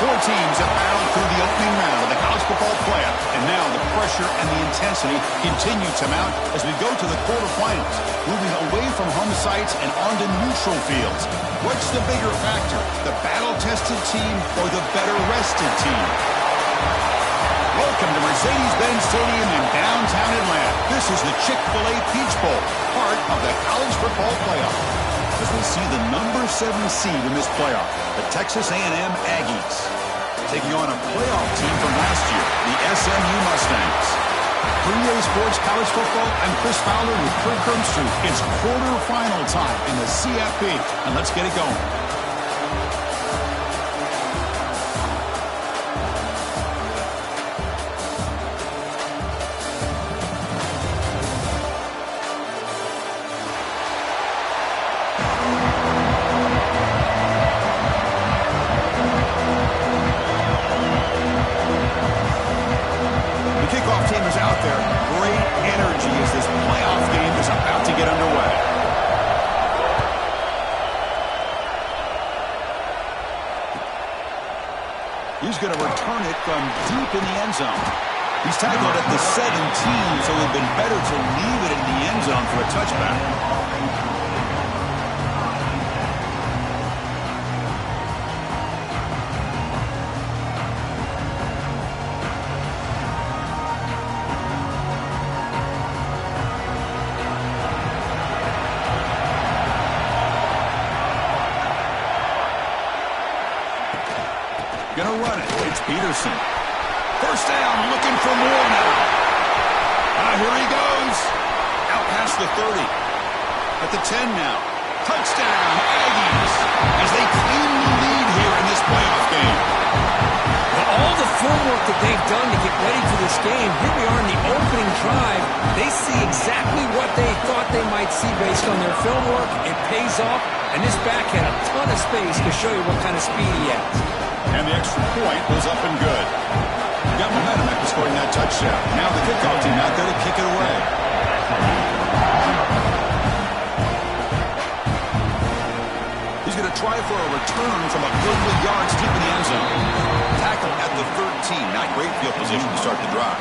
Four teams have battled through the opening round of the college football playoff, and now the pressure and the intensity continue to mount as we go to the quarterfinals, moving away from home sites and onto neutral fields. What's the bigger factor, the battle-tested team or the better-rested team? Welcome to Mercedes-Benz Stadium in downtown Atlanta. This is the Chick-fil-A Peach Bowl, part of the college football playoff. As we see the number 7 seed in this playoff, the Texas A&M Aggies, taking on a playoff team from last year, the SMU Mustangs. 3A Sports College Football, I'm Chris Fowler with Kirk Kermstruth. It's quarterfinal time in the CFP, and let's get it going. He's going to return it from deep in the end zone. He's tackled at the 17, so it would have been better to leave it in the end zone for a touchback. Gonna run it. It's Peterson. First down, looking for more now. Here he goes. Out past the 30. At the 10 now. Touchdown, Aggies, as they claim the lead here in this playoff game. Well, all the footwork that they've done to get ready for this game, here we are in the opening drive. They see exactly what they thought they might see based on their film work. It pays off, and this back had a ton of space to show you what kind of speed he has. And the extra point was up and good. Got momentum after scoring that touchdown. Now the kickoff team out there to kick it away. He's going to try for a return from a couple of yards deep in the end zone. Tackle at the 13. Not great field position to start the drive.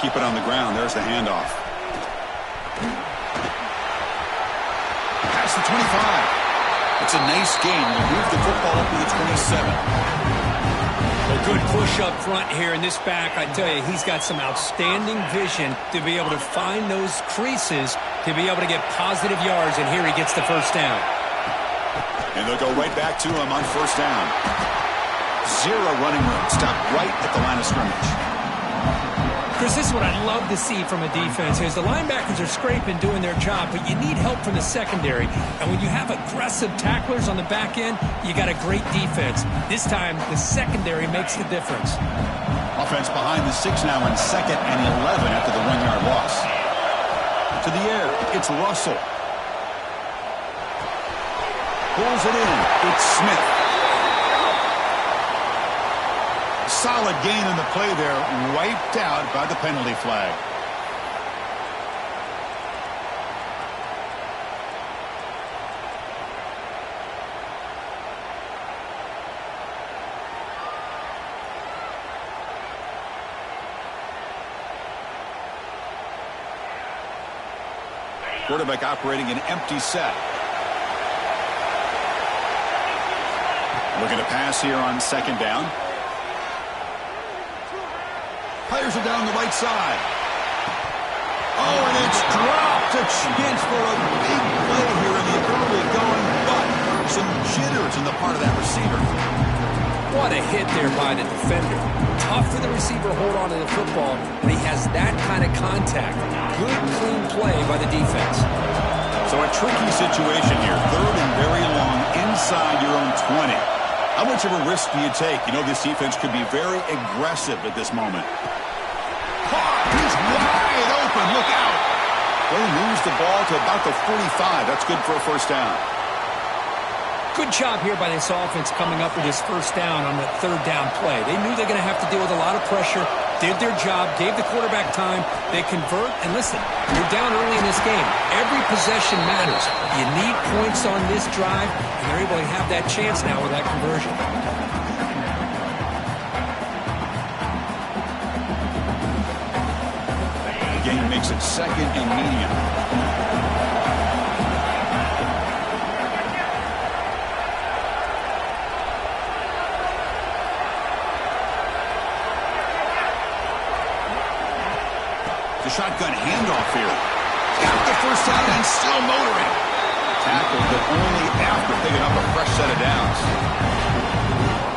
Keep it on the ground. There's the handoff. Past the 25. It's a nice game. We move the football up to the 27. A good push up front here in this back. I tell you, he's got some outstanding vision to be able to find those creases, to be able to get positive yards, and here he gets the first down. And they'll go right back to him on first down. Zero running room. Stop right at the line of scrimmage. Chris, this is what I love to see from a defense is the linebackers are scraping, doing their job, but you need help from the secondary. And when you have aggressive tacklers on the back end, you got a great defense. This time, the secondary makes the difference. Offense behind the 6 now in 2nd and 11 after the 1-yard loss. To the air, it's Russell. Pulls it in. It's Smith. Solid gain in the play there, wiped out by the penalty flag. Quarterback operating an empty set. Looking to pass here on 2nd down. Players are down the right side. Oh, and it's dropped. A chance for a big play here in the early going, but some jitters on the part of that receiver. What a hit there by the defender. Tough for the receiver to hold on to the football when he has that kind of contact. Good, clean play by the defense. So a tricky situation here. 3rd and very long inside your own 20. How much of a risk do you take? You know this defense could be very aggressive at this moment. He's wide open. Look out. Play moves the ball to about the 45. That's good for a first down. Good job here by this offense coming up with this first down on the third down play. They knew they're going to have to deal with a lot of pressure, did their job, gave the quarterback time. They convert, and listen, you're down early in this game. Every possession matters. You need points on this drive, and they're able to have that chance now with that conversion. The game makes it second and medium. The shotgun handoff here. Got the first down and still motoring. Tackle, but only after picking up a fresh set of downs.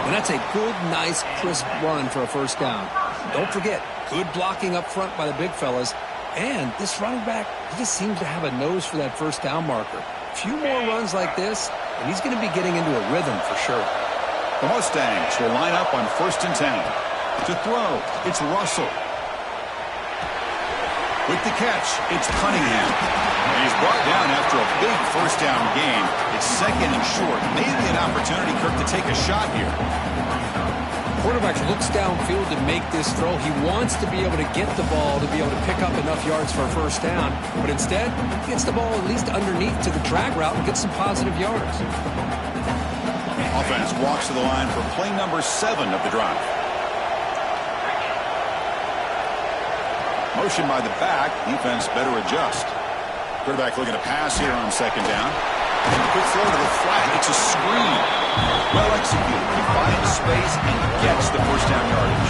And that's a good, nice, crisp run for a first down. Don't forget, good blocking up front by the big fellas. And this running back, he just seems to have a nose for that first down marker. A few more runs like this, and he's going to be getting into a rhythm for sure. The Mustangs will line up on 1st and 10. To throw, it's Russell. With the catch, it's Cunningham. And he's brought down after a big first down gain. It's second and short. Maybe an opportunity, Kirk, to take a shot here. Quarterback looks downfield to make this throw. He wants to be able to get the ball to be able to pick up enough yards for a first down. But instead, he gets the ball at least underneath to the drag route and gets some positive yards. Offense walks to the line for play number 7 of the drive. Motion by the back. Defense better adjust. Quarterback looking to pass here on 2nd down. Quick throw to the flat. It's a screen. Well executed. He finds space and gets the first down yardage.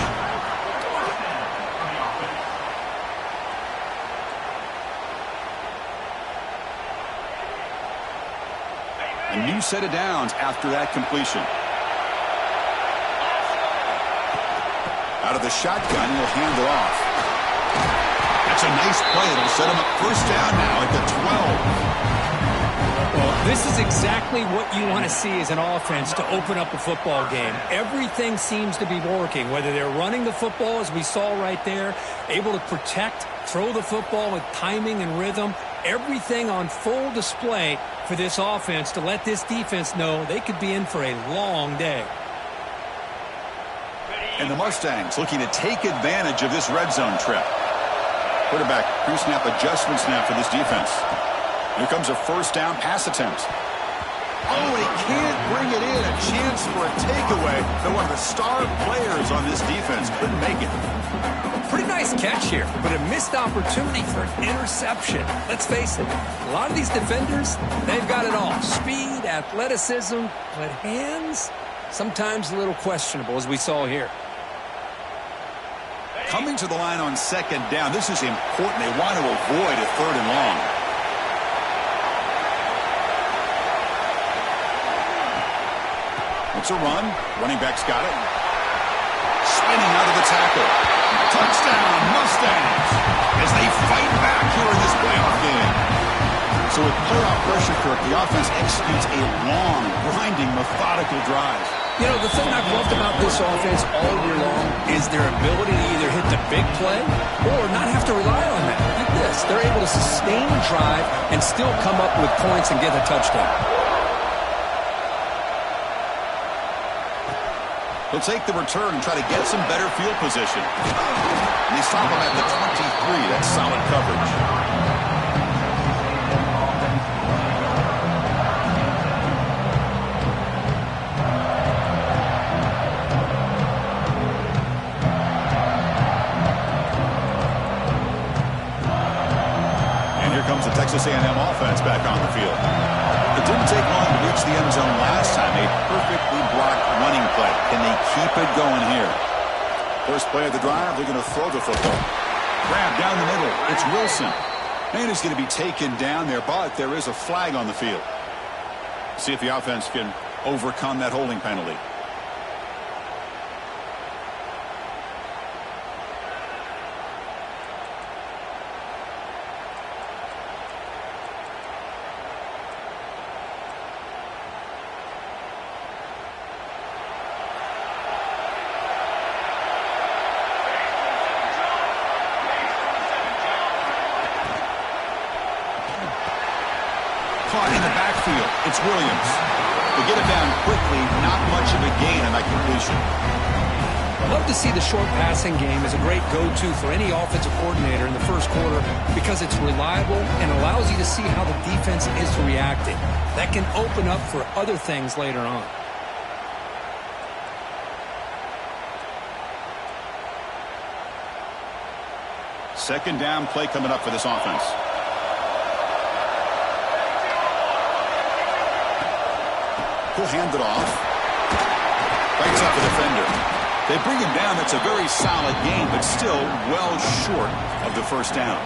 A new set of downs after that completion. Out of the shotgun, he'll hand it off. That's a nice play. It'll set him up first down now at the 12. Well, this is exactly what you want to see as an offense to open up a football game. Everything seems to be working, whether they're running the football, as we saw right there, able to protect, throw the football with timing and rhythm, everything on full display for this offense to let this defense know they could be in for a long day. And the Mustangs looking to take advantage of this red zone trip. Quarterback pre-snap adjustment snap for this defense. Here comes a first down pass attempt. Oh, he can't bring it in. A chance for a takeaway. But one of the star players on this defense couldn't make it. Pretty nice catch here, but a missed opportunity for an interception. Let's face it, a lot of these defenders, they've got it all. Speed, athleticism, but hands, sometimes a little questionable, as we saw here. Coming to the line on 2nd down. This is important. They want to avoid a 3rd and long. It's a run. Running back's got it. Spinning out of the tackle. Touchdown, Mustangs, as they fight back here in this playoff game. So with playoff pressure, Kirk, the offense executes a long, grinding, methodical drive. You know, the thing I've loved about this offense all year long is their ability to either hit the big play or not have to rely on that. Like this, they're able to sustain a drive and still come up with points and get a touchdown. He'll take the return and try to get some better field position. And they stop him at the 23. That's solid coverage. Comes the Texas A&M offense back on the field. It didn't take long to reach the end zone last time. A perfectly blocked running play. Can they keep it going here? First play of the drive, they're going to throw the football. Grab down the middle. It's Wilson. And he's going to be taken down there, but there is a flag on the field. See if the offense can overcome that holding penalty. It's Williams. They get it down quickly, not much of a gain on that completion. I love to see the short passing game as a great go-to for any offensive coordinator in the first quarter because it's reliable and allows you to see how the defense is reacting. That can open up for other things later on. Second down play coming up for this offense. He'll hand it off. Bites up the defender. They bring him down. That's a very solid game, but still well short of the first down.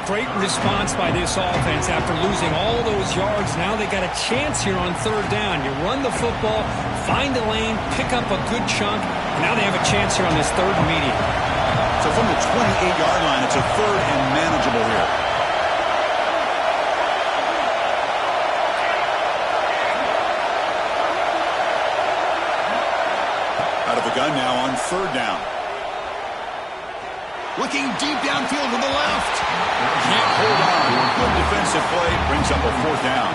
Great response by this offense after losing all those yards. Now they got a chance here on third down. You run the football, find a lane, pick up a good chunk. Now they have a chance here on this third and medium. So from the 28-yard line, it's a third and manageable here. Out of the gun now on third down. Looking deep downfield to the left. Can't hold on. Good defensive play. Brings up a fourth down.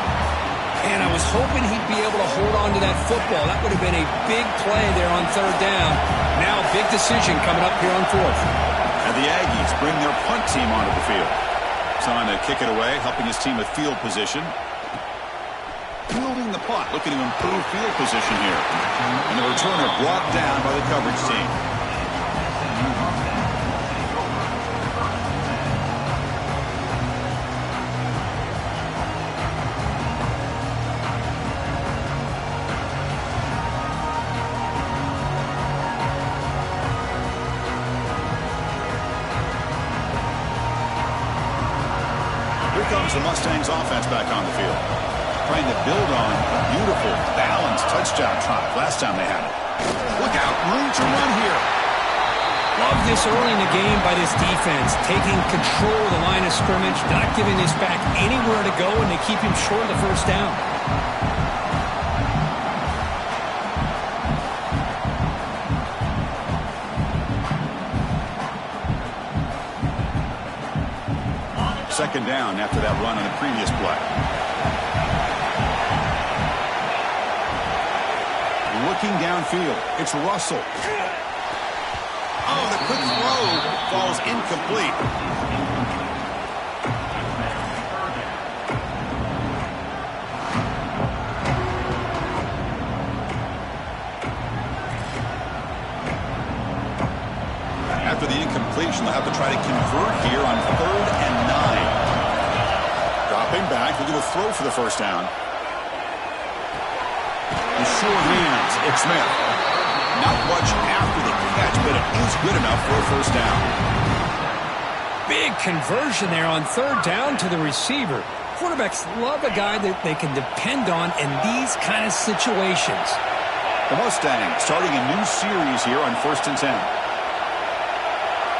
And I was hoping he'd be able to hold on to that football. That would have been a big play there on third down. Now big decision coming up here on fourth. And the Aggies bring their punt team onto the field. Time to kick it away, helping his team with field position. Fielding the punt, looking to improve field position here. And the returner brought down by the coverage team. Here comes the Mustangs offense back on the field. Trying to build on a beautiful, balanced touchdown drive last time they had it. Look out, room to run here. Love this early in the game by this defense, taking control of the line of scrimmage, not giving this back anywhere to go, and they keep him short of the first down. Second down after that run on the previous play. Looking downfield. It's Russell. Oh, the quick throw falls incomplete. After the incompletion, they'll have to try to convert here on 3rd and 9. Dropping back, they're going to throw for the first down. The short hands, it's Smith. Not much after the catch, but it is good enough for a first down. Big conversion there on third down to the receiver. Quarterbacks love a guy that they can depend on in these kind of situations. The Mustangs starting a new series here on 1st and 10.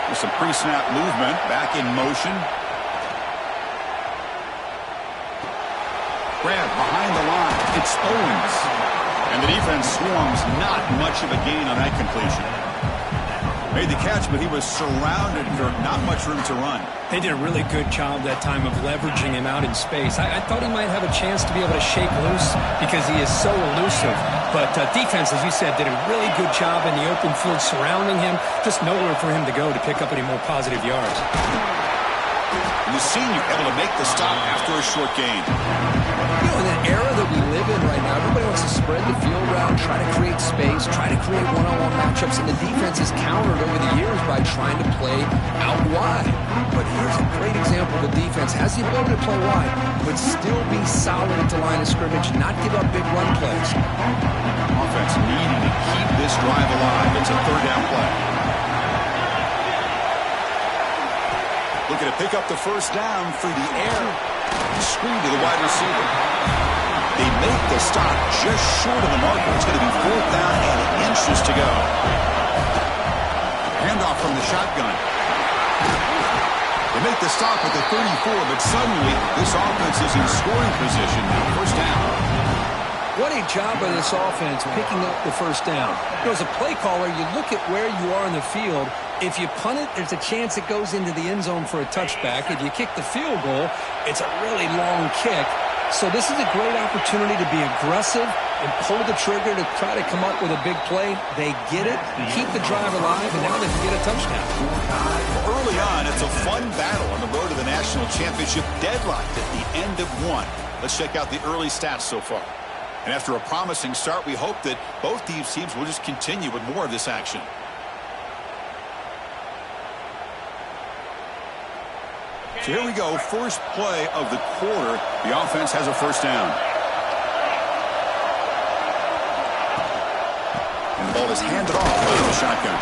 With some pre-snap movement, back in motion. Grab behind the line. It's Owens. And the defense swarms. Not much of a gain on that completion. Made the catch, but he was surrounded for not much room to run. They did a really good job that time of leveraging him out in space. I thought he might have a chance to be able to shake loose because he is so elusive. But defense, as you said, did a really good job in the open field surrounding him. Just nowhere for him to go to pick up any more positive yards. And the senior able to make the stop after a short gain. You know, in the era that we live in right now, everybody wants to spread the field around, try to create space, try to create one-on-one matchups, and the defense is countered over the years by trying to play out wide. But here's a great example. The defense has the ability to play wide, but still be solid at the line of scrimmage, not give up big run plays. Offense needing to keep this drive alive. It's a third down play. Looking to pick up the first down through the air. Screen to the wide receiver. They make the stop just short of the marker. It's going to be 4th down and inches to go. Handoff from the shotgun. They make the stop at the 34, but suddenly this offense is in scoring position now. First down. What a job by this offense picking up the first down. You know, as a play caller, you look at where you are in the field. If you punt it, there's a chance it goes into the end zone for a touchback. If you kick the field goal, it's a really long kick. So this is a great opportunity to be aggressive and pull the trigger to try to come up with a big play. They get it, keep the drive alive, and now they can get a touchdown. Early on, it's a fun battle on the road to the national championship, deadlocked at the end of one. Let's check out the early stats so far. And after a promising start, we hope that both these teams will just continue with more of this action. So here we go, first play of the quarter. The offense has a first down. And the ball is handed off by the shotgun.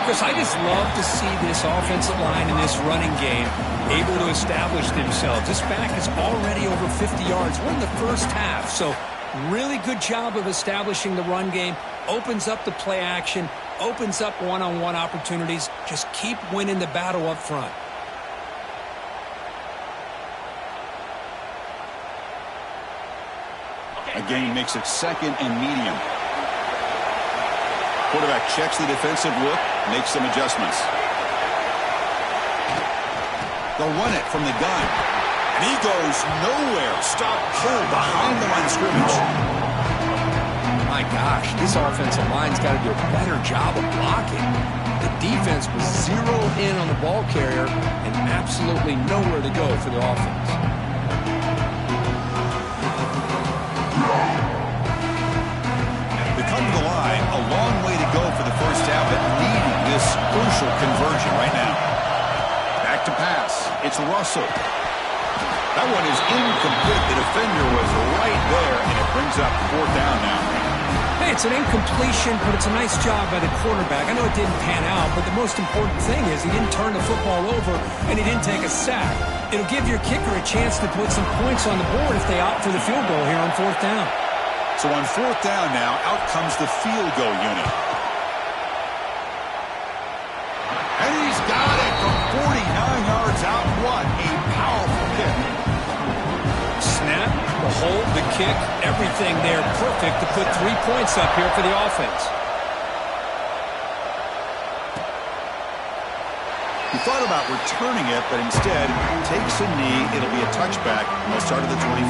Chris, I just love to see this offensive line in this running game able to establish themselves. This back is already over 50 yards. We're in the first half, so really good job of establishing the run game. Opens up the play action, opens up one-on-one opportunities. Just keep winning the battle up front. Again, makes it second and medium. Quarterback checks the defensive look, makes some adjustments. They'll run it from the gun. And he goes nowhere. Stop pulled behind the line of scrimmage. My gosh, this offensive line's got to do a better job of blocking. The defense was zeroed in on the ball carrier and absolutely nowhere to go for the offense. They come to the line, a long way to go for the first down, but needing this crucial conversion right now. Back to pass. It's Russell. That one is incomplete. The defender was right there, and it brings up fourth down now. Hey, it's an incompletion, but it's a nice job by the quarterback. I know it didn't pan out, but the most important thing is he didn't turn the football over, and he didn't take a sack. It'll give your kicker a chance to put some points on the board if they opt for the field goal here on fourth down. So on fourth down now, out comes the field goal unit. And he's got it from 49 yards out. What a powerful kick. Snap, the hold, the kick, everything there perfect to put 3 points up here for the offense. He thought about returning it, but instead takes a knee. It'll be a touchback, and they'll start at the 25.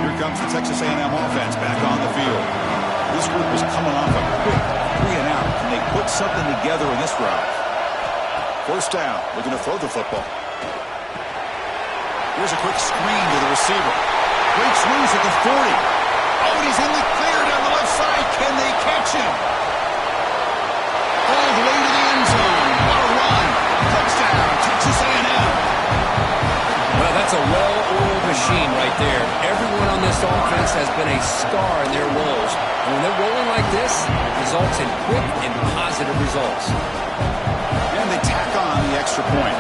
Here comes the Texas A&M offense back on the field. This group is coming off a quick 3 and out. Can they put something together in this drive? First down, looking to throw the football. Here's a quick screen to the receiver. Breaks loose at the 40. Oh, and he's in the clear down the left side. Can they catch him? All the way to the end zone. What a run. Touchdown, Texas A&M. Well, that's a well-oiled machine right there. Everyone on this offense has been a star in their roles. And when they're rolling like this, it results in quick and positive results. And they tack on the extra point.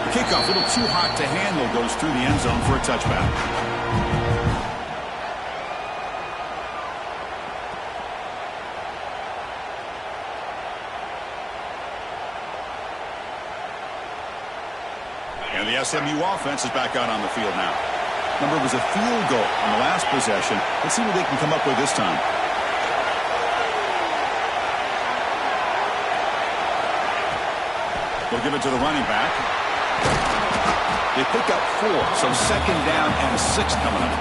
The kickoff, a little too hot to handle, goes through the end zone for a touchback. And the SMU offense is back out on the field now. Remember, it was a field goal on the last possession. Let's see what they can come up with this time. They'll give it to the running back. They pick up 4, so second down and 6 coming up.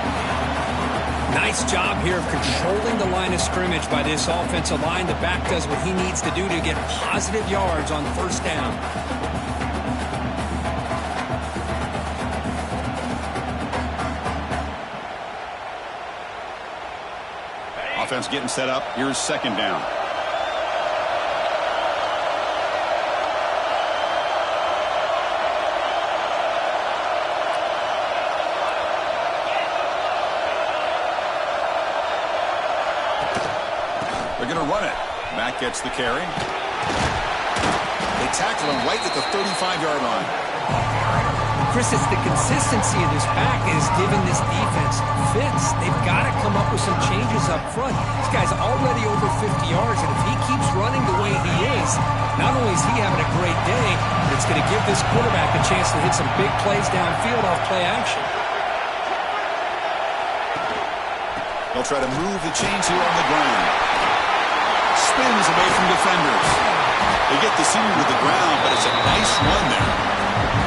Nice job here of controlling the line of scrimmage by this offensive line. The back does what he needs to do to get positive yards on first down. Offense getting set up. Here's second down. They're going to run it. Matt gets the carry. They tackle him right at the 35-yard line. Chris, it's the consistency of this back is giving this defense fits. They've got to come up with some changes up front. This guy's already over 50 yards, and if he keeps running the way he is, not only is he having a great day, but it's going to give this quarterback a chance to hit some big plays downfield off play action. They'll try to move the chains here on the ground. Spins away from defenders. They get the senior to the ground, but it's a nice run there.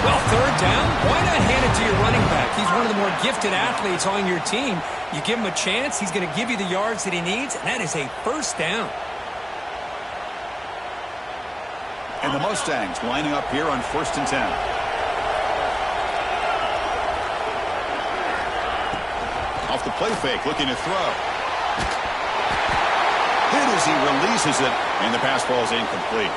Well, third down, why not hand it to your running back? He's one of the more gifted athletes on your team. You give him a chance, he's going to give you the yards that he needs, and that is a first down. And the Mustangs lining up here on 1st and 10. Off the play fake, looking to throw. Hit as he releases it, and the pass ball is incomplete.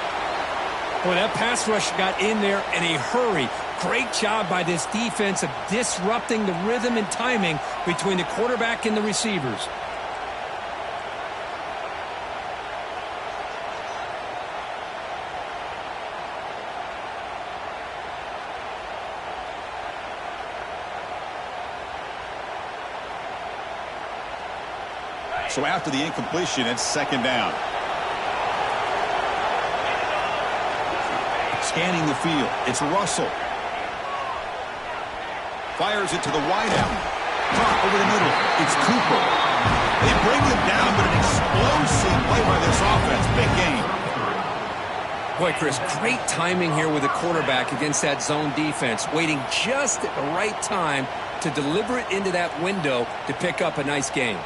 Boy, that pass rush got in there in a hurry. Great job by this defense of disrupting the rhythm and timing between the quarterback and the receivers. So after the incompletion, it's 2nd down. Scanning the field, it's Russell. Fires it to the wideout. Caught over the middle, it's Cooper. They bring him down, but an explosive play by this offense. Big game. Boy, Chris, great timing here with the quarterback against that zone defense, waiting just at the right time to deliver it into that window to pick up a nice gain.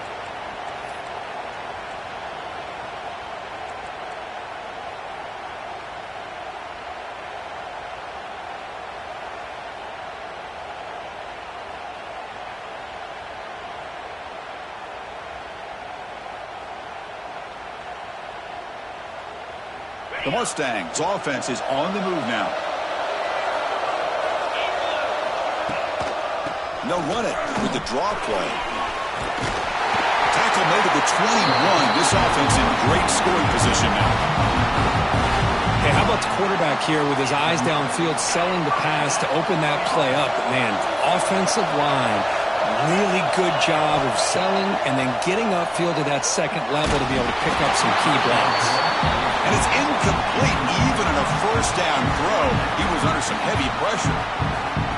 The Mustangs offense is on the move now. And they'll run it with the draw play. Tackle made at the 21. This offense in great scoring position now. Hey, how about the quarterback here with his eyes downfield selling the pass to open that play up? Man, offensive line, really good job of selling and then getting upfield to that second level to be able to pick up some key blocks. And it's incomplete even in a first down throw. He was under some heavy pressure.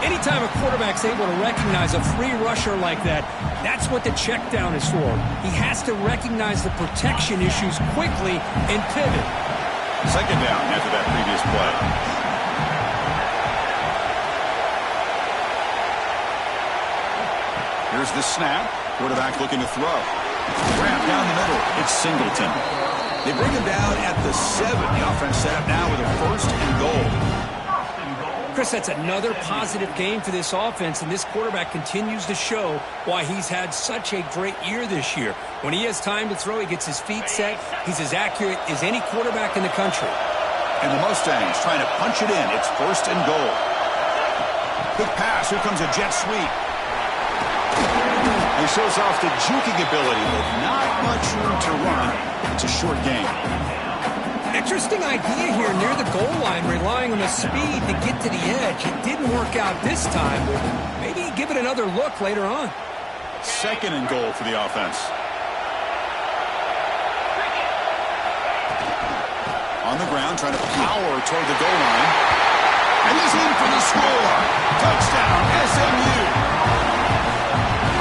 Anytime a quarterback's able to recognize a free rusher like that, that's what the check down is for. He has to recognize the protection issues quickly and pivot. 2nd down after that previous play. Here's the snap. Quarterback looking to throw. Grab down the middle. It's Singleton. They bring him down at the 7. The offense set up now with a 1st and goal. Chris, that's another positive game for this offense, and this quarterback continues to show why he's had such a great year this year. When he has time to throw, he gets his feet set. He's as accurate as any quarterback in the country. And the Mustangs trying to punch it in. It's 1st and goal. Quick pass. Here comes a jet sweep. He shows off the juking ability, but not much room to run. It's a short game. Interesting idea here near the goal line, relying on the speed to get to the edge. It didn't work out this time, but maybe give it another look later on. 2nd and goal for the offense. On the ground, trying to power toward the goal line. And he's in for the score. Touchdown, SMU.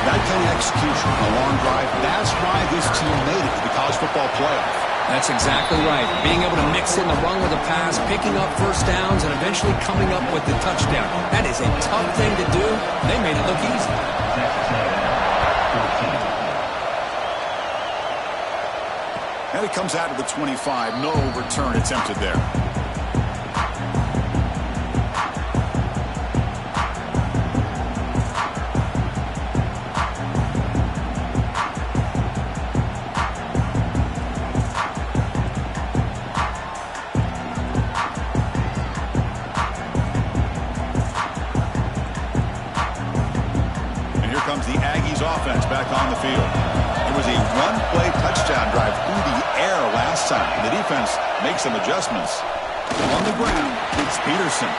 That kind of execution on a long drive, that's why this team made it to the college football playoff. That's exactly right. Being able to mix in the run with the pass, picking up first downs, and eventually coming up with the touchdown. That is a tough thing to do. They made it look easy. And it comes out to the 25. No return attempted there. The Aggies offense back on the field. It was a one-play touchdown drive through the air last time. The defense makes some adjustments. On the ground, it's Peterson.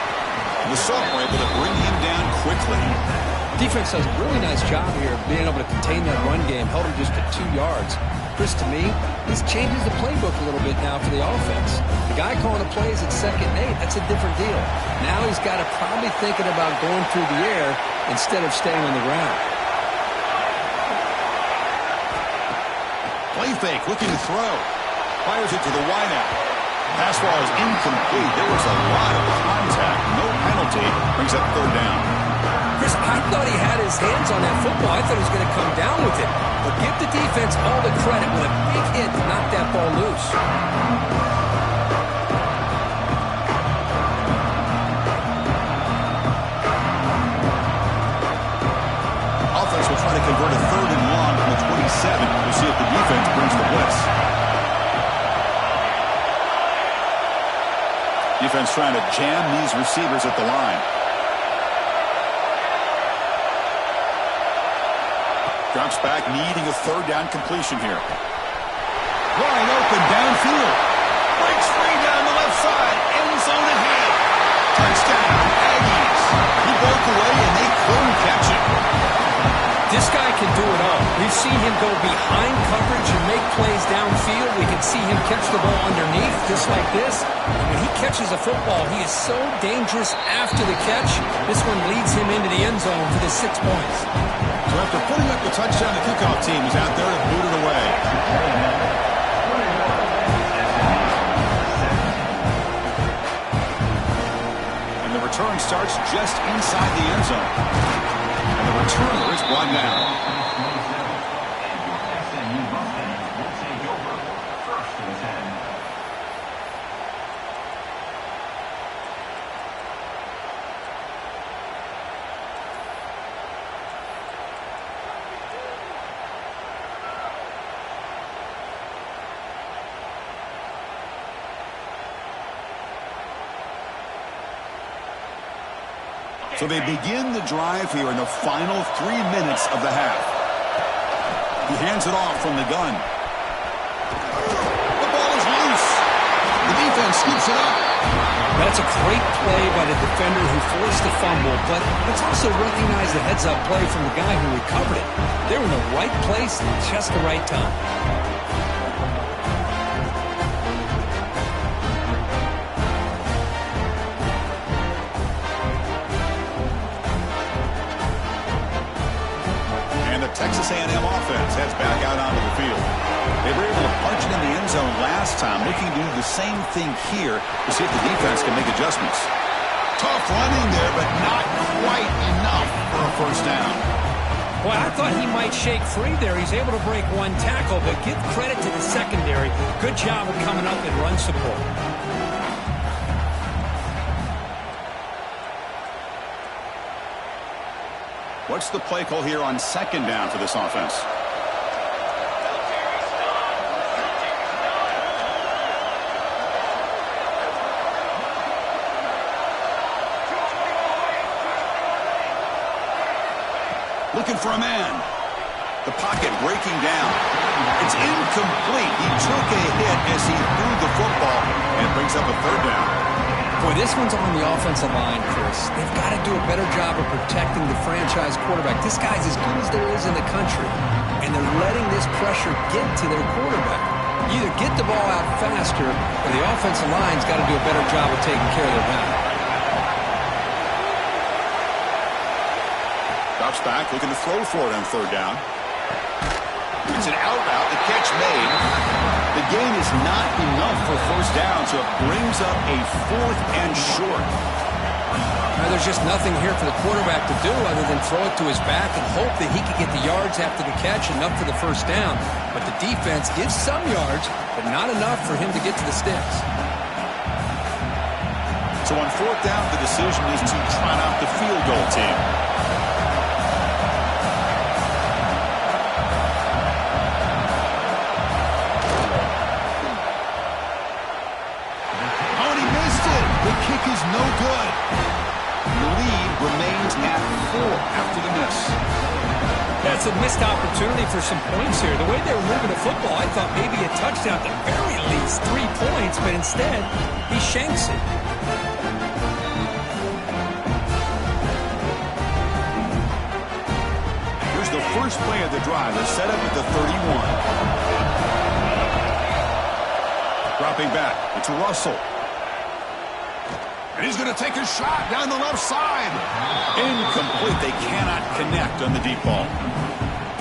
The Salt were able to bring him down quickly. Defense does a really nice job here of being able to contain that run game. Held him just to 2 yards. Chris, to me, this changes the playbook a little bit now for the offense. The guy calling the plays at 2nd and 8, that's a different deal. Now he's got to probably thinking about going through the air instead of staying on the ground. fake, looking to throw. Fires it to the wideout. Pass ball is incomplete. There was a lot of contact. No penalty. Brings up third down. Chris, I thought he had his hands on that football. I thought he was going to come down with it. But give the defense all the credit with a big hit to knock that ball loose. Offense will try to convert a third and long from the 27. We'll see if the defense brings the blitz. Defense trying to jam these receivers at the line. Drops back, needing a third down completion here. Wide open downfield. Breaks free down the left side. End zone ahead. Touchdown, Aggies. He broke away and they couldn't catch him. This guy can do it all. We've seen him go behind coverage and make plays downfield. We can see him catch the ball underneath, just like this. And when he catches a football, he is so dangerous after the catch. This one leads him into the end zone for the 6 points. So after putting up the touchdown, the kickoff team is out there to boot it away. And the return starts just inside the end zone. And the returner is brought down. So they begin the drive here in the final 3 minutes of the half. He hands it off from the gun. The ball is loose. The defense scoops it up. That's a great play by the defender who forced the fumble, but let's also recognize the heads-up play from the guy who recovered it. They were in the right place at just the right time. Texas A&M offense heads back out onto the field. They were able to punch it in the end zone last time, looking to do the same thing here to see if the defense can make adjustments. Tough running there, but not quite enough for a first down. Well, I thought he might shake free there. He's able to break one tackle, but give credit to the secondary. Good job of coming up and run support. What's the play call here on second down for this offense? Looking for a man. The pocket breaking down. It's incomplete. He took a hit as he threw the football, and it brings up a third down. Boy, this one's on the offensive line, Chris. They've got to do a better job of protecting the franchise quarterback. This guy's as good as there is in the country, and they're letting this pressure get to their quarterback. Either get the ball out faster, or the offensive line's got to do a better job of taking care of their back. Drops back, looking to throw for it on third down. It's an out route, the catch made. The gain is not enough for first down, so it brings up a 4th and short. Now, there's just nothing here for the quarterback to do other than throw it to his back and hope that he can get the yards after the catch enough for the first down. But the defense gives some yards, but not enough for him to get to the sticks. So on fourth down, the decision is to trot out the field goal team. No good. The lead remains at 4 after the miss. That's a missed opportunity for some points here. The way they were moving the football, I thought maybe a touchdown, at the very least 3 points, but instead, he shanks it. Here's the first play of the drive. They're set up at the 31. Dropping back. It's Russell. And he's going to take a shot down the left side. Incomplete. They cannot connect on the deep ball.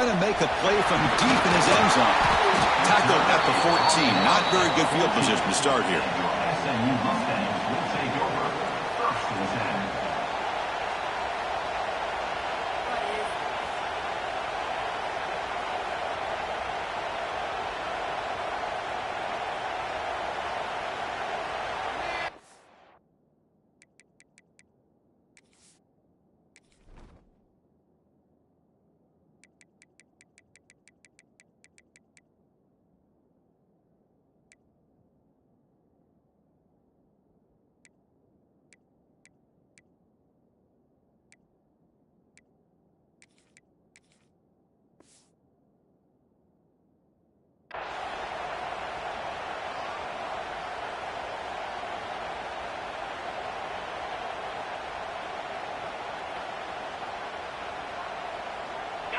try to make a play from deep in his end zone. Tackled at the 14. Not very good field position to start here. Mustangs will take over first and 10.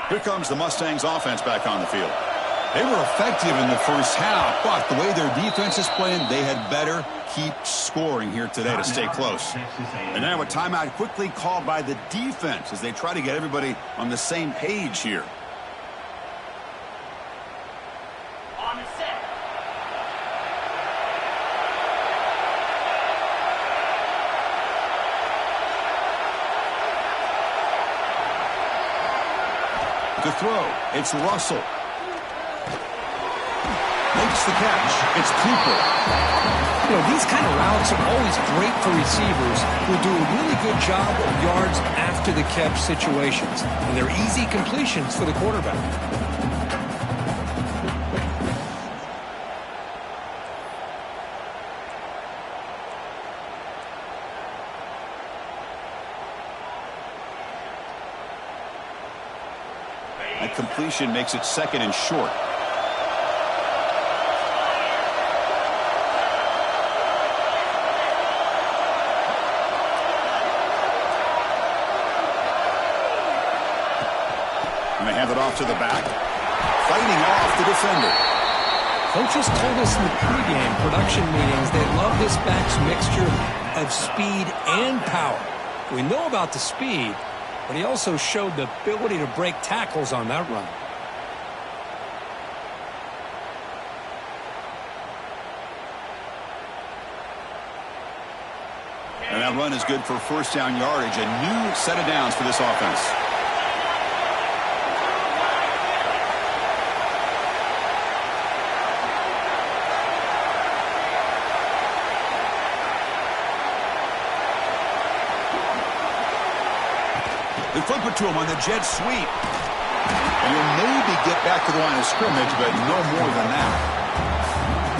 Here comes the Mustangs offense back on the field. They were effective in the first half, but the way their defense is playing, they had better keep scoring here today to stay close. And now a timeout quickly called by the defense as they try to get everybody on the same page here. On the set. To throw, it's Russell. Makes the catch. It's Cooper. You know, these kind of routes are always great for receivers who do a really good job of yards after the catch situations. And they're easy completions for the quarterback. That completion makes it second and short. And they hand it off to the back. Fighting off the defender. Coaches told us in the pregame production meetings they love this back's mixture of speed and power. We know about the speed, but he also showed the ability to break tackles on that run. And that run is good for first down yardage. A new set of downs for this offense. They flip it to him on the jet sweep. And he'll maybe get back to the line of scrimmage, but no more than that.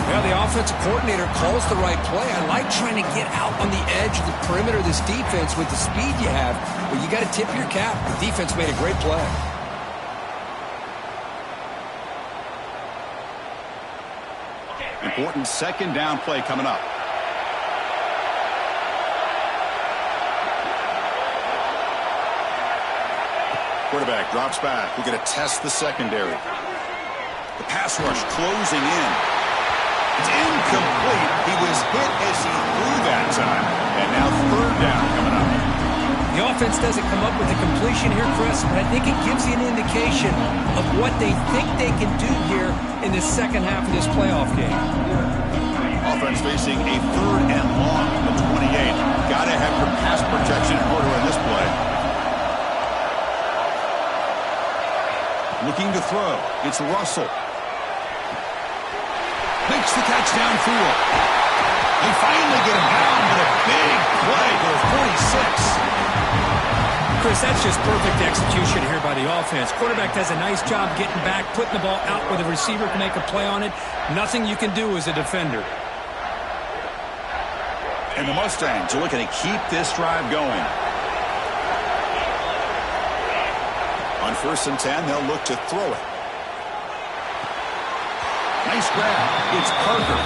Yeah, the offensive coordinator calls the right play. I like trying to get out on the edge of the perimeter of this defense with the speed you have, but you got to tip your cap. The defense made a great play. Important second down play coming up. Quarterback drops back. We're going to test the secondary. The pass rush closing in. It's incomplete. He was hit as he threw that time. And now third down coming up. The offense doesn't come up with a completion here, Chris, but I think it gives you an indication of what they think they can do here in the second half of this playoff game. Offense facing a third and long from the 28. Got to have your pass protection in order in this play. Looking to throw. It's Russell. Makes the catch downfield. They finally get him down, but a big play to the 46. Chris, that's just perfect execution here by the offense. Quarterback does a nice job getting back, putting the ball out where the receiver can make a play on it. Nothing you can do as a defender. And the Mustangs are looking to keep this drive going. On 1st and 10, they'll look to throw it. Nice grab. It's Parker.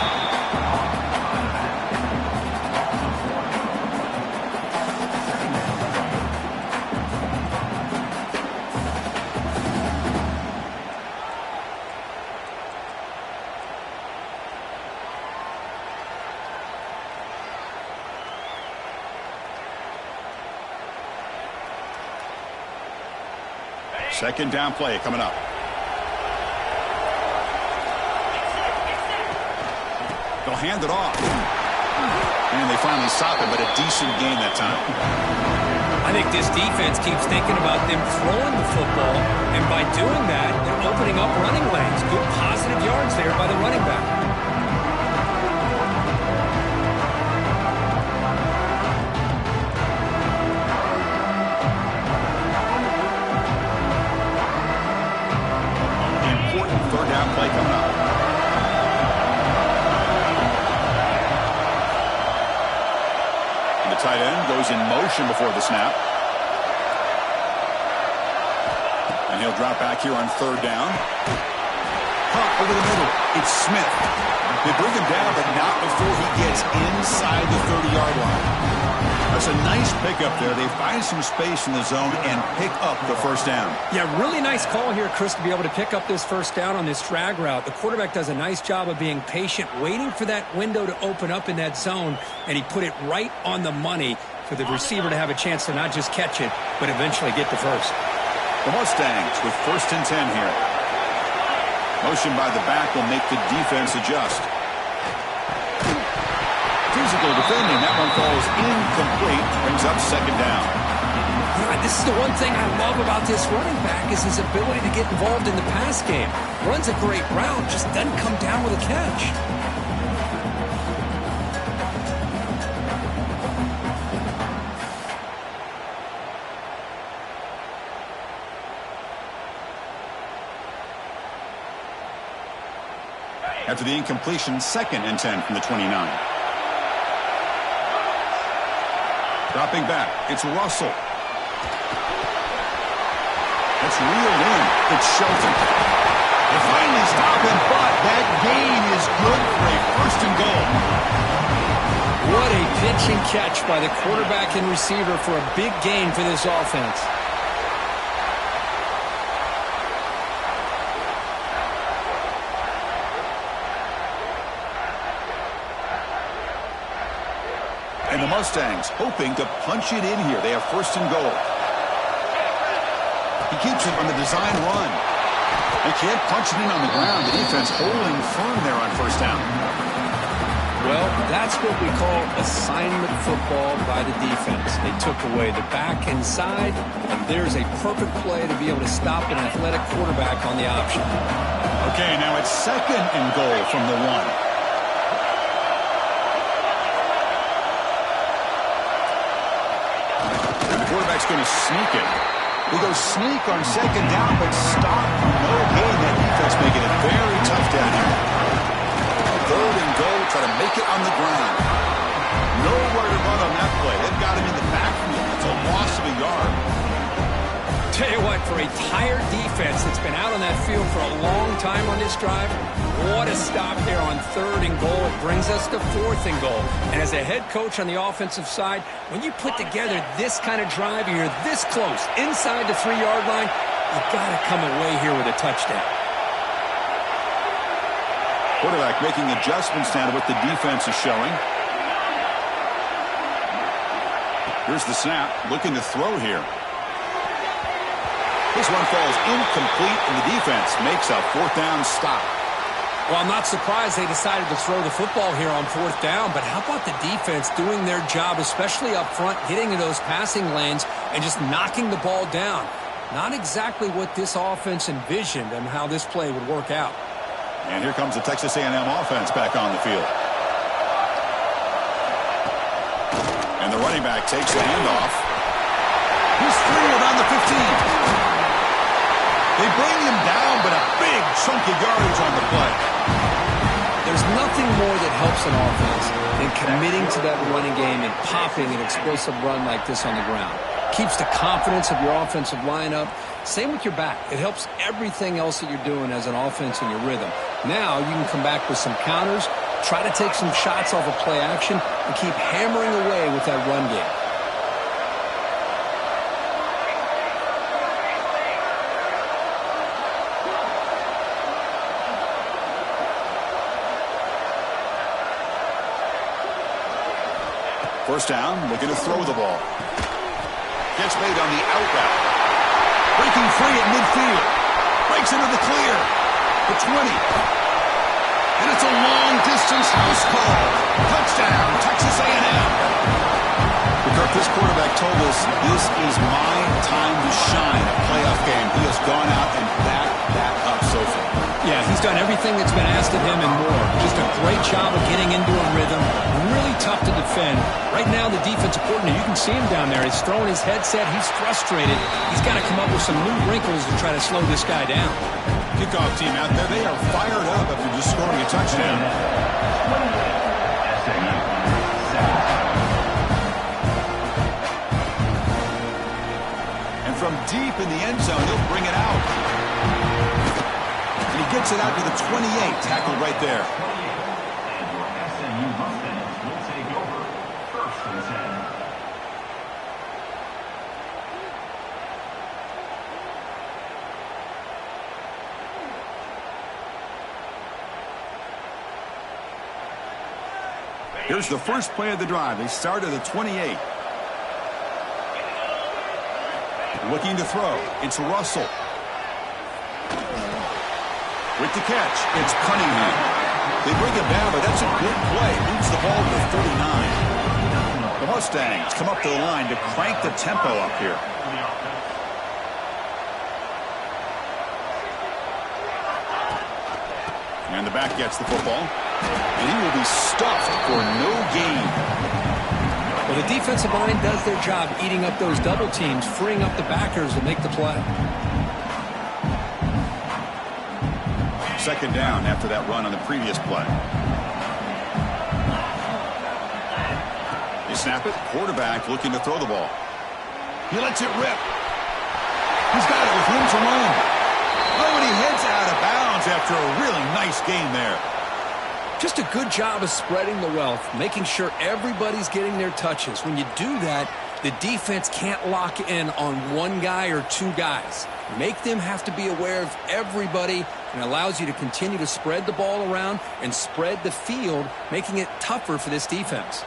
Second down play coming up. They'll hand it off. And they finally stop it, but a decent gain that time. I think this defense keeps thinking about them throwing the football, and by doing that, they're opening up running lanes. Good positive yards there by the running back. Important third down play coming up. The tight end goes in motion before the snap. And he'll drop back here on third down. Pump over the middle. It's Smith. They bring him down, but not before he gets inside the 30-yard line. That's a nice pickup there. They find some space in the zone and pick up the first down. Yeah, really nice call here, Chris, to be able to pick up this first down on this drag route. The quarterback does a nice job of being patient, waiting for that window to open up in that zone, and he put it right on the money for the receiver to have a chance to not just catch it, but eventually get the first. The Mustangs with 1st and 10 here. Motion by the back will make the defense adjust. Physical defending. That one falls incomplete. Brings up second down. Yeah, this is the one thing I love about this running back is his ability to get involved in the pass game. Runs a great route, just doesn't come down with a catch. After the incompletion, 2nd and 10 from the 29. Dropping back, it's Russell. That's reeled in. It's Shelton. They finally stop him, but that gain is good for a 1st and goal. What a pitch and catch by the quarterback and receiver for a big gain for this offense. And the Mustangs hoping to punch it in here. They have 1st and goal. He keeps it on the design run. They can't punch it in on the ground. The defense holding firm there on 1st down. Well, that's what we call assignment football by the defense. They took away the back inside, and there's a perfect play to be able to stop an athletic quarterback on the option. Okay, now it's 2nd and goal from the 1. Quarterback's going to sneak it. They go sneak on 2nd down, but stop for no gain. That defense making it very tough down here. 3rd and goal, try to make it on the ground. Nowhere to run on that play. They've got him in the backfield. It's a loss of a yard. Tell you what, for a tired defense that's been out on that field for a long time on this drive, what a stop there on 3rd and goal. It brings us to 4th and goal. And as a head coach on the offensive side, when you put together this kind of drive and you're this close inside the 3-yard line, you've got to come away here with a touchdown. Quarterback making adjustments now to what the defense is showing. Here's the snap, looking to throw here. This one falls incomplete, and the defense makes a 4th down stop. Well, I'm not surprised they decided to throw the football here on 4th down, but how about the defense doing their job, especially up front, getting in those passing lanes and just knocking the ball down? Not exactly what this offense envisioned and how this play would work out. And here comes the Texas A&M offense back on the field. And the running back takes the handoff. He's free around the 15. They bring him down, but a big chunk of yardage on the play. There's nothing more that helps an offense than committing to that running game and popping an explosive run like this on the ground. Keeps the confidence of your offensive lineup. Same with your back. It helps everything else that you're doing as an offense in your rhythm. Now you can come back with some counters, try to take some shots off of play action, and keep hammering away with that run game. First down, looking to throw the ball. Gets made on the out route. Breaking free at midfield. Breaks into the clear. The 20. And it's a long distance Texans house call. Touchdown, Texas A&M. Kirk, this quarterback told us this is my time to shine, a playoff game. He has gone out and backed that up so far. Yeah, he's done everything that's been asked of him and more. Just a great job of getting into a rhythm. Really tough to defend. Right now, the defensive coordinator, you can see him down there. He's throwing his headset. He's frustrated. He's got to come up with some new wrinkles to try to slow this guy down. Kickoff team out there, they are fired up after just scoring a touchdown. And from deep in the end zone, he'll bring it out. And he gets it out to the 28, tackled right there. And your SMU Mustangs will take over 1st and 10. Here's the first play of the drive. They start at the 28. Looking to throw. It's Russell. With the catch, it's Cunningham. They bring it down, but that's a good play. Moves the ball to 39. The Mustangs come up to the line to crank the tempo up here. And the back gets the football. And he will be stuffed for no gain. Well, the defensive line does their job eating up those double teams, freeing up the backers to make the play. Second down after that run on the previous play. You snap it. Quarterback looking to throw the ball. He lets it rip. He's got it with room to run. Oh, and he heads out of bounds after a really nice game there. Just a good job of spreading the wealth, making sure everybody's getting their touches. When you do that, the defense can't lock in on one guy or two guys. Make them have to be aware of everybody, and allows you to continue to spread the ball around and spread the field, making it tougher for this defense.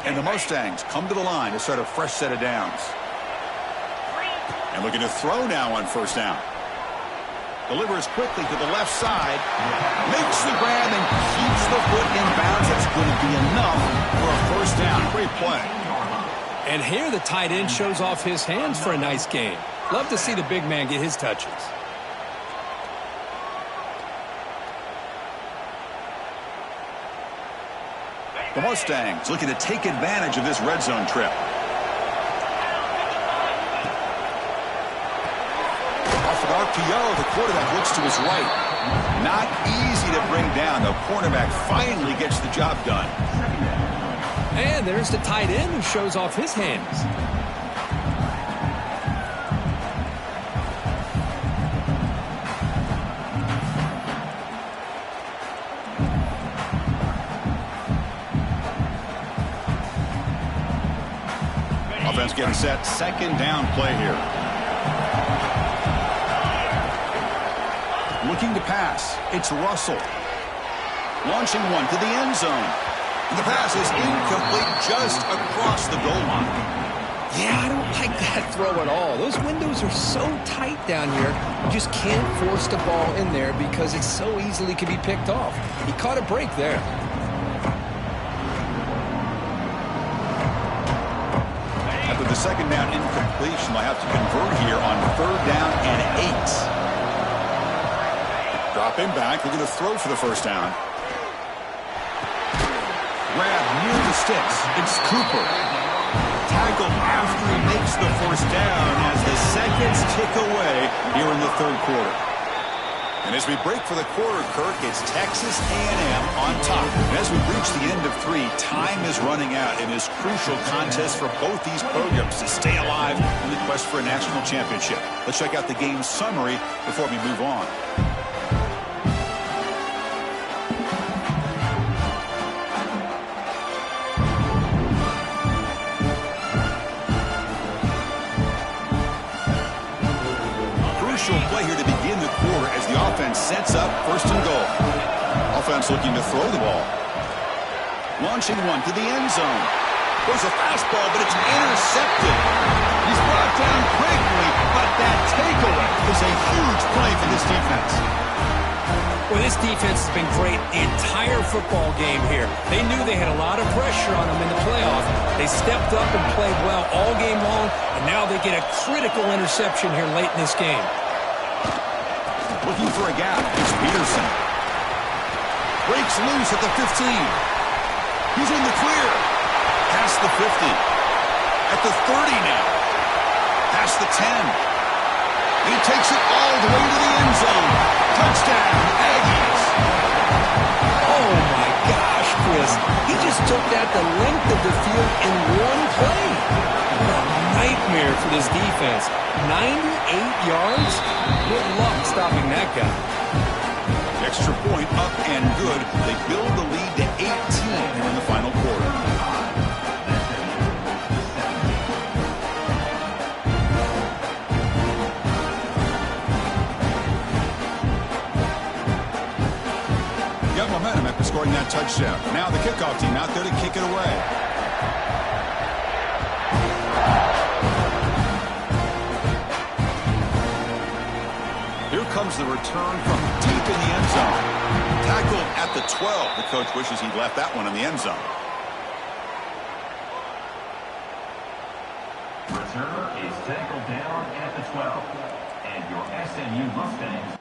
And the Mustangs come to the line to start a fresh set of downs. And looking to throw now on first down. Delivers quickly to the left side. Makes the grab and keeps the foot in bounds. That's going to be enough for a first down. Great play. And here the tight end shows off his hands for a nice game. Love to see the big man get his touches. The Mustangs looking to take advantage of this red zone trip. RPO, the quarterback looks to his right. Not easy to bring down. The cornerback finally gets the job done. And there's the tight end who shows off his hands. Offense getting set. Second down play here. Looking to pass. It's Russell. Launching one to the end zone. And the pass is incomplete just across the goal line. Yeah, I don't like that throw at all. Those windows are so tight down here. You just can't force the ball in there because it so easily can be picked off. He caught a break there. After the second down incompletion, they'll have to convert here on third down and 8. Drop him back. Looking to throw for the first down. Grab near the sticks. It's Cooper. Tackle after he makes the first down as the seconds tick away here in the third quarter. And as we break for the quarter, Kirk, it's Texas A&M on top. And as we reach the end of 3, time is running out in this crucial contest for both these programs to stay alive in the quest for a national championship. Let's check out the game summary before we move on. Play here to begin the quarter as the offense sets up first and goal. Offense looking to throw the ball. Launching one to the end zone. There's a fastball, but it's intercepted. He's brought down quickly, but that takeaway is a huge play for this defense. Well, this defense has been great the entire football game here. They knew they had a lot of pressure on them in the playoff. They stepped up and played well all game long, and now they get a critical interception here late in this game. Looking for a gap is Peterson. Breaks loose at the 15. He's in the clear. Past the 50. At the 30 now. Past the 10. He takes it all the way to the end zone. Touchdown, Aggies. Oh, my gosh, Chris. He just took that the length of the field in one play. What a nightmare for this defense. 98 yards? Good luck stopping that guy. Extra point up and good. They build the lead to 18 here in the final quarter. Got momentum after scoring that touchdown. Now the kickoff team out there to kick it away. Here comes the return from deep in the end zone. Tackled at the 12. The coach wishes he'd left that one in the end zone. Returner is tackled down at the 12. And your SMU Mustangs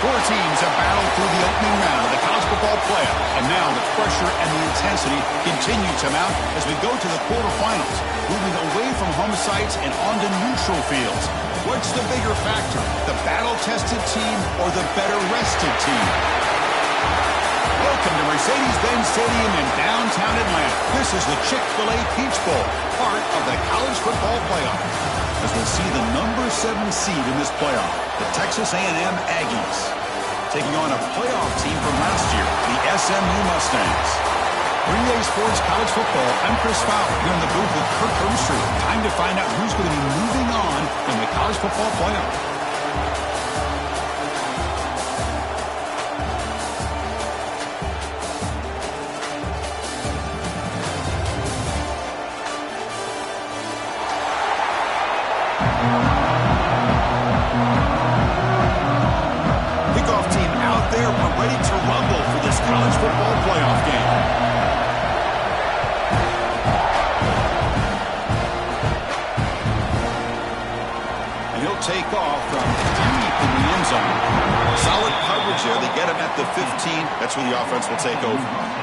Four teams have battled through the opening round of the college football playoff, and now the pressure and the intensity continue to mount as we go to the quarterfinals, moving away from home sites and onto neutral fields. What's the bigger factor, the battle-tested team or the better-rested team? Welcome to Mercedes-Benz Stadium in downtown Atlanta. This is the Chick-fil-A Peach Bowl, part of the college football playoff. As we'll see the number 7 seed in this playoff, the Texas A&M Aggies, taking on a playoff team from last year, the SMU Mustangs. For EA Sports College Football, I'm Chris Fowler here in the booth with Kirk Herbstreit. Time to find out who's going to be moving on in the college football playoff. Kickoff team out there. We're ready to rumble for this college football playoff game. And he'll take off from deep in the end zone. Solid coverage there. They get him at the 15. That's where the offense will take over.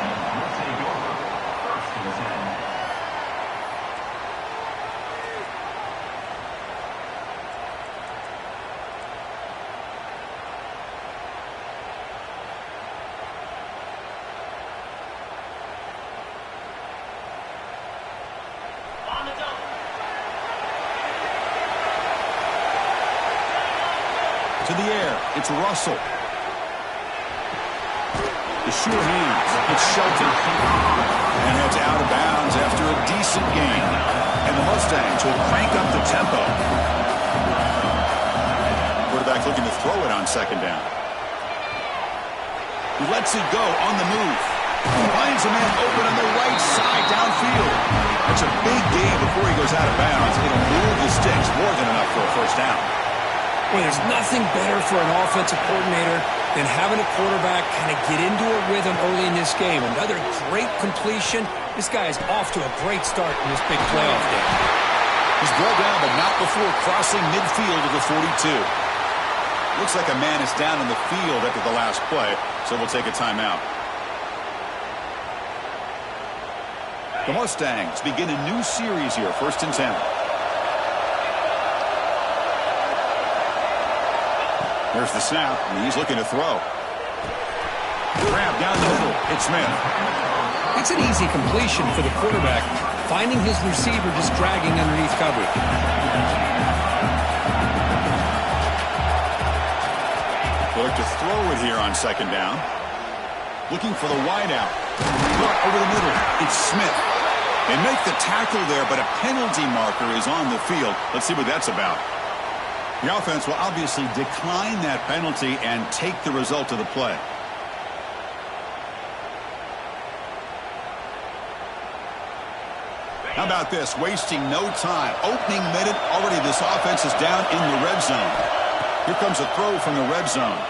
To the air, it's Russell. The sure hands, it's Shelton. And it's out of bounds after a decent gain. And the Mustangs will crank up the tempo. Quarterback looking to throw it on second down. He lets it go on the move. Finds a man open on the right side downfield. That's a big gain before he goes out of bounds. It'll move the sticks more than enough for a first down. Well, there's nothing better for an offensive coordinator than having a quarterback kind of get into a rhythm early in this game. Another great completion. This guy is off to a great start in this big playoff game. He's brought down, but not before crossing midfield of the 42. Looks like a man is down in the field after the last play, so we'll take a timeout. The Mustangs begin a new series here, 1st and 10. There's the snap, and he's looking to throw. Grab down the middle. It's Smith. It's an easy completion for the quarterback, finding his receiver just dragging underneath coverage. They look to throw it here on second down. Looking for the wideout. Brought over the middle. It's Smith. They make the tackle there, but a penalty marker is on the field. Let's see what that's about. The offense will obviously decline that penalty and take the result of the play. How about this? Wasting no time. Opening minute, already this offense is down in the red zone. Here comes a throw from the red zone.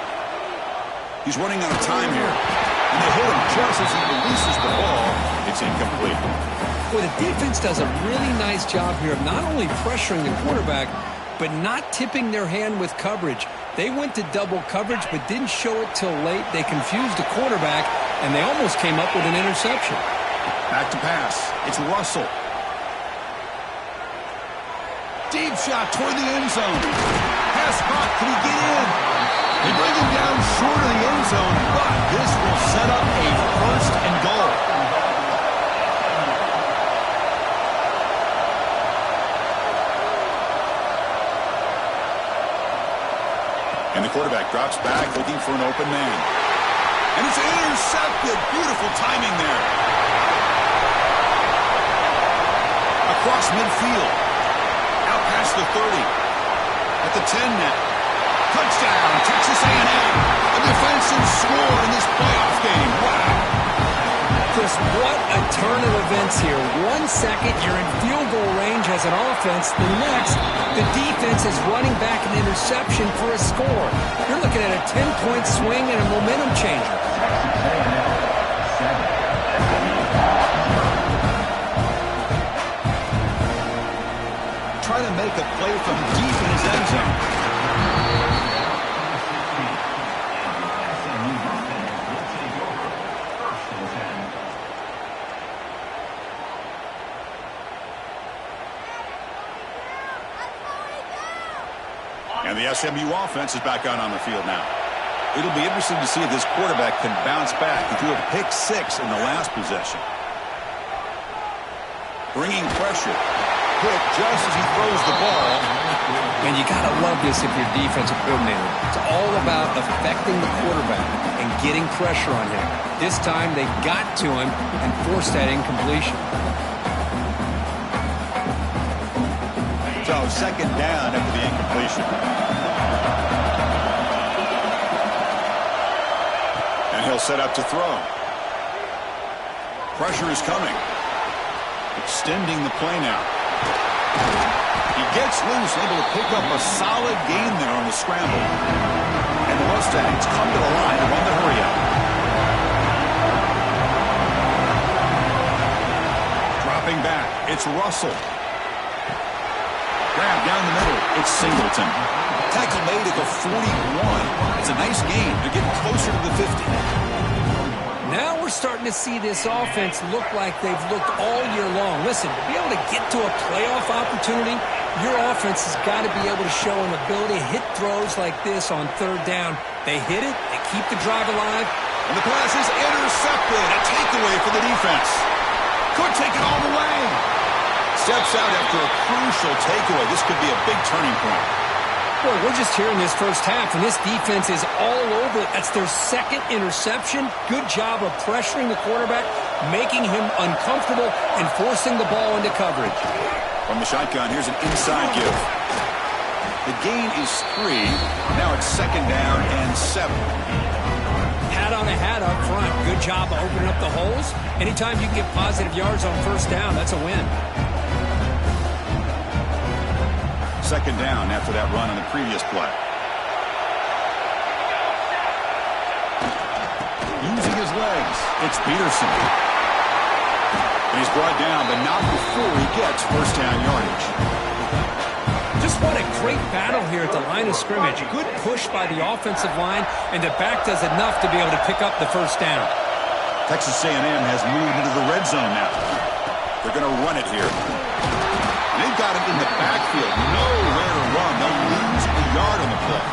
He's running out of time here. And they hit him just as he releases the ball. It's incomplete. Well, the defense does a really nice job here of not only pressuring the quarterback, but not tipping their hand with coverage. They went to double coverage, but didn't show it till late. They confused the quarterback, and they almost came up with an interception. Back to pass. It's Russell. Deep shot toward the end zone. Pass caught. Can he get in? They bring him down short of the end zone, but this will set up a 1st and goal. And the quarterback drops back looking for an open man. And it's intercepted. Beautiful timing there. Across midfield. Out past the 30. At the 10 now. Touchdown, Texas A&M. A defensive score in this playoff game. Wow. Chris, what a turn of events here. 1 second, you're in field goal range as an offense. The next, the defense is running back an interception for a score. You're looking at a 10-point swing and a momentum changer. Trying to make a play from deep in his end zone. The SMU offense is back out on the field now. It'll be interesting to see if this quarterback can bounce back. He threw a pick 6 in the last possession. Bringing pressure. Hit just as he throws the ball. And you got to love this if you're defensive coordinator. It's all about affecting the quarterback and getting pressure on him. This time they got to him and forced that incompletion. So second down after the incompletion. And he'll set up to throw. Pressure is coming. Extending the play now. He gets loose, able to pick up a solid gain there on the scramble. And the Mustangs come to the line and run the hurry up. Dropping back, it's Russell. Grab down the middle, it's Singleton. Tackle made at the 41. It's a nice gain. They're getting closer to the 50. Now we're starting to see this offense look like they've looked all year long. Listen, to be able to get to a playoff opportunity, your offense has got to be able to show an ability to hit throws like this on third down. They hit it, they keep the drive alive. And the pass is intercepted. A takeaway for the defense. Could take it all the way. Steps out after a crucial takeaway. This could be a big turning point. Boy, we're just here in this first half, and this defense is all over it. That's their second interception. Good job of pressuring the quarterback, making him uncomfortable, and forcing the ball into coverage. From the shotgun, here's an inside give. The gain is 3. Now it's second down and 7. Hat on a hat up front. Good job of opening up the holes. Anytime you get positive yards on first down, that's a win. Second down after that run on the previous play. Using his legs, it's Peterson. And he's brought down, but not before he gets first down yardage. Just what a great battle here at the line of scrimmage. Good push by the offensive line, and the back does enough to be able to pick up the first down. Texas A&M has moved into the red zone now. They're going to run it here. They've got him in the backfield. Nowhere to run. They'll lose a yard on the play.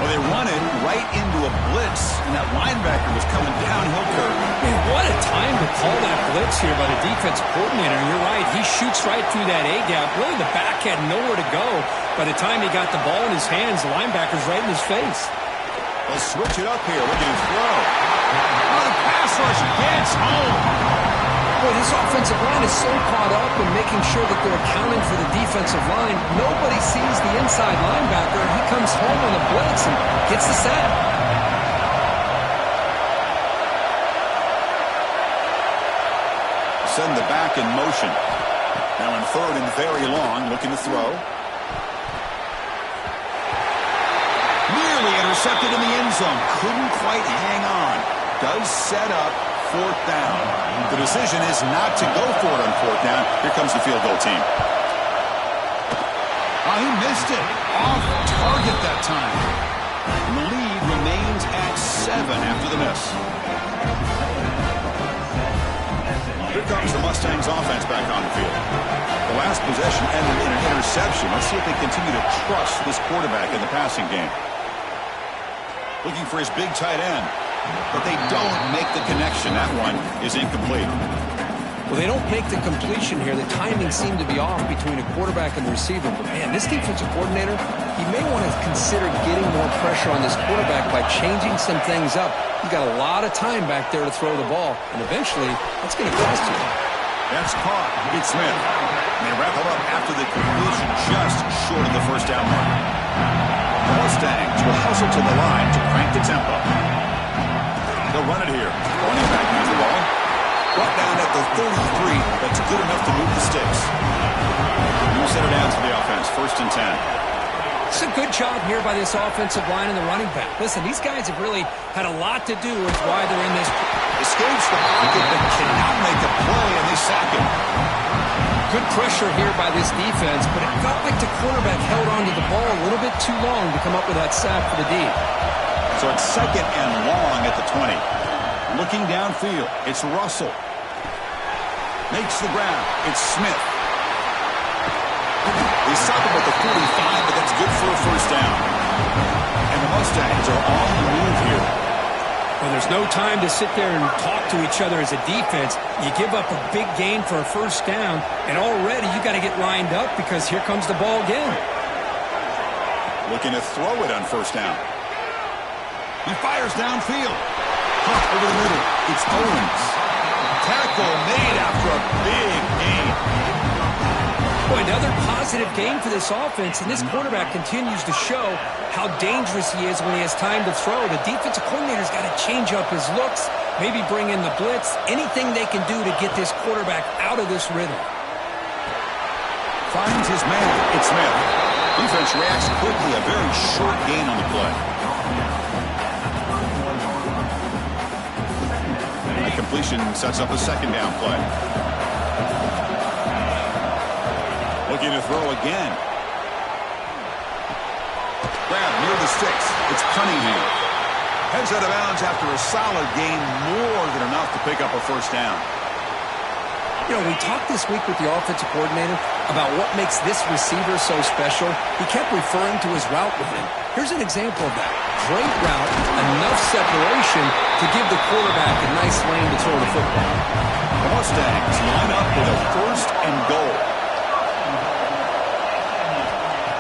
Well, they run it right into a blitz, and that linebacker was coming downhill curve. Man, what a time to call that blitz here by the defense coordinator. You're right. He shoots right through that A-gap. Really, the back had nowhere to go. By the time he got the ball in his hands, the linebacker's right in his face. They'll switch it up here. Looking to throw. Oh, the pass rush gets home. Boy, this offensive line is so caught up in making sure that they're accounting for the defensive line. Nobody sees the inside linebacker. He comes home on the blitz and gets the sack. Send the back in motion. Now in third and very long, looking to throw. Nearly intercepted in the end zone. Couldn't quite hang on. Does set up fourth down. The decision is not to go for it on fourth down. Here comes the field goal team. Oh, he missed it. Off target that time. And the lead remains at 7 after the miss. Here comes the Mustangs offense back on the field. The last possession ended in an interception. Let's see if they continue to trust this quarterback in the passing game. Looking for his big tight end. But they don't make the connection. That one is incomplete. Well, they don't make the completion here. The timing seemed to be off between a quarterback and the receiver. But, man, this defensive coordinator, he may want to consider getting more pressure on this quarterback by changing some things up. He's got a lot of time back there to throw the ball. And eventually, that's going to cost you. That's caught. It's Smith. And they wrap it up after the completion just short of the first down mark. The Mustangs will hustle to the line to crank the tempo. They'll run it here. Running back needs the ball. Brought down at the 33. That's good enough to move the sticks. New center down to the offense. First and 10. It's a good job here by this offensive line and the running back. Listen, these guys have really had a lot to do with why they're in this. Escapes the pocket but cannot make a play, and they sack him. Good pressure here by this defense, but it felt like the quarterback held onto the ball a little bit too long to come up with that sack for the D. So it's second and long at the 20. Looking downfield, it's Russell. Makes the grab. It's Smith. The They stop him at the 45, but that's good for a first down. And the Mustangs are on the move here. Well, there's no time to sit there and talk to each other as a defense. You give up a big gain for a first down, and already you got to get lined up because here comes the ball again. Looking to throw it on first down. He fires downfield. Hunt over the middle. It's Owens. Tackle made after a big gain. Boy, another positive game for this offense, and this quarterback continues to show how dangerous he is when he has time to throw. The defensive coordinator's got to change up his looks, maybe bring in the blitz, anything they can do to get this quarterback out of this rhythm. Finds his man. It's Smith. Defense reacts quickly. A very short gain on the play. A completion sets up a second down play. Looking to throw again. Grab near the sticks. It's Cunningham. Heads out of bounds after a solid gain, more than enough to pick up a first down. You know, we talked this week with the offensive coordinator about what makes this receiver so special. He kept referring to his route with him. Here's an example of that. Great route, enough separation to give the quarterback a nice lane to throw the football. The Mustangs line up with a first and goal.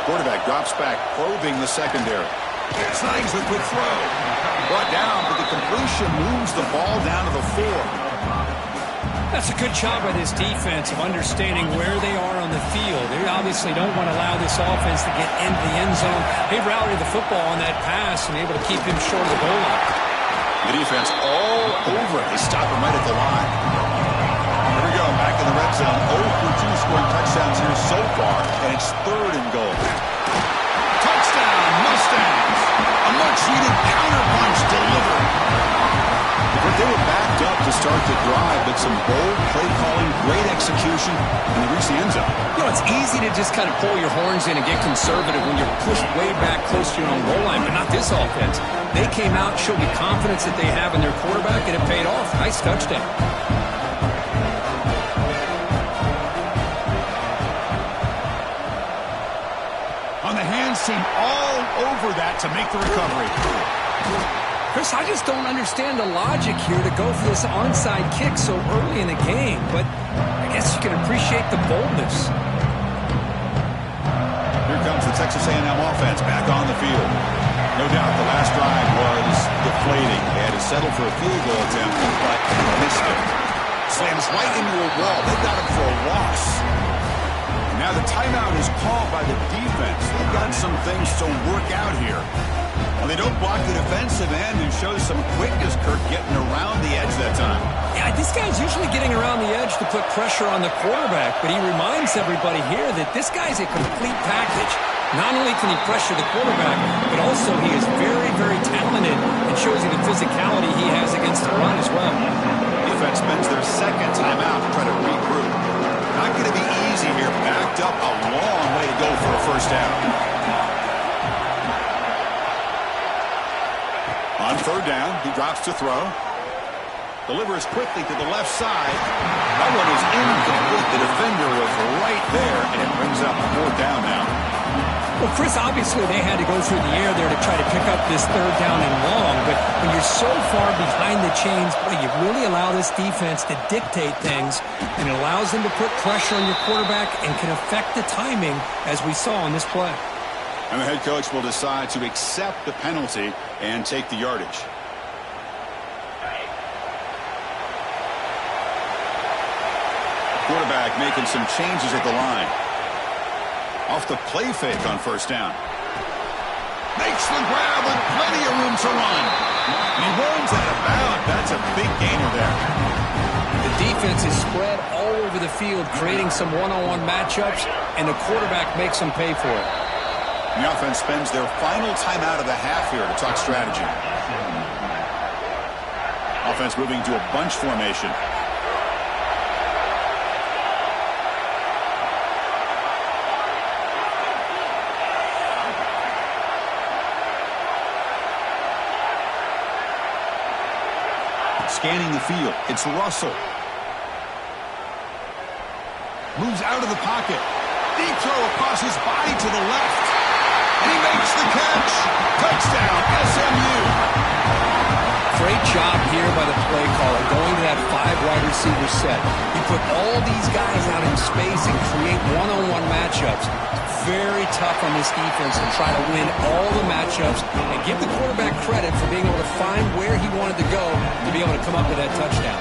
Quarterback drops back, probing the secondary. Snags the quick throw. Brought down, but the completion moves the ball down to the 4. That's a good job by this defense of understanding where they are on the field. They obviously don't want to allow this offense to get into the end zone. They rallied the football on that pass and able to keep him short of the goal line. The defense all over it. They stop him right at the line. Here we go, back in the red zone. 0 for 2 scoring touchdowns here so far, and it's third and goal. Touchdown, Mustangs. A much-needed counterpunch delivered. But they were backed up to start the drive, but some bold play calling, great execution, and they reach the end zone. You know, it's easy to just kind of pull your horns in and get conservative when you're pushed way back close to your own goal line, but not this offense. They came out, showed the confidence that they have in their quarterback, and it paid off. Nice touchdown. On the hands team all over that to make the recovery. Chris, I just don't understand the logic here to go for this onside kick so early in the game, but I guess you can appreciate the boldness. Here comes the Texas A&M offense back on the field. No doubt the last drive was deflating. They had to settle for a field goal attempt, but missed it. Slams right into a wall. They got him for a loss. And now the timeout is called by the defense. They've got some things to work out here. Well, they don't block the defensive end and shows some quickness, Kirk, getting around the edge that time. Yeah, this guy's usually getting around the edge to put pressure on the quarterback, but he reminds everybody here that this guy's a complete package. Not only can he pressure the quarterback, but also he is very, very talented and shows you the physicality he has against the run as well. Defense spends their second timeout to try to regroup. Not going to be easy here. Backed up a long way to go for a first down. On third down, he drops to throw. Delivers quickly to the left side. That one is incomplete. The defender was right there, and it brings up fourth down now. Well, Chris, obviously they had to go through the air there to try to pick up this third down and long, but when you're so far behind the chains, boy, you really allow this defense to dictate things, and it allows them to put pressure on your quarterback and can affect the timing, as we saw on this play. And the head coach will decide to accept the penalty and take the yardage. Quarterback making some changes at the line. Off the play fake on first down. Makes the grab with plenty of room to run. He runs out of bounds. That's a big gainer there. The defense is spread all over the field, creating some one-on-one matchups, and the quarterback makes them pay for it. The offense spends their final timeout of the half here to talk strategy. Offense moving to a bunch formation. Scanning the field. It's Russell. Moves out of the pocket. Deep throw across his body to the left. And he makes the catch. Touchdown, SMU. Great job here by the play caller, going to that 5 wide receiver set. You put all these guys out in space and create one-on-one matchups. Very tough on this defense to try to win all the matchups and give the quarterback credit for being able to find where he wanted to go to be able to come up with that touchdown.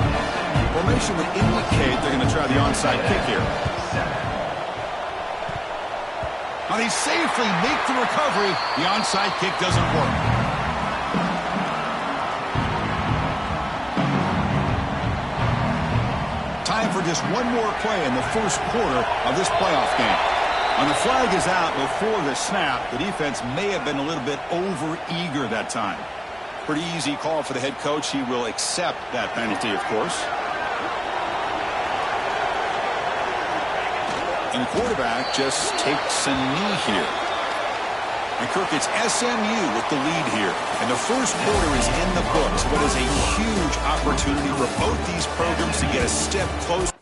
Formation would indicate they're going to try the onside kick here. Now they safely make the recovery. The onside kick doesn't work. Time for just one more play in the first quarter of this playoff game. And the flag is out before the snap. The defense may have been a little bit over-eager that time. Pretty easy call for the head coach. He will accept that penalty, of course. And the quarterback just takes a knee here. And Kirk, it's SMU with the lead here. And the first quarter is in the books. What is a huge opportunity for both these programs to get a step closer.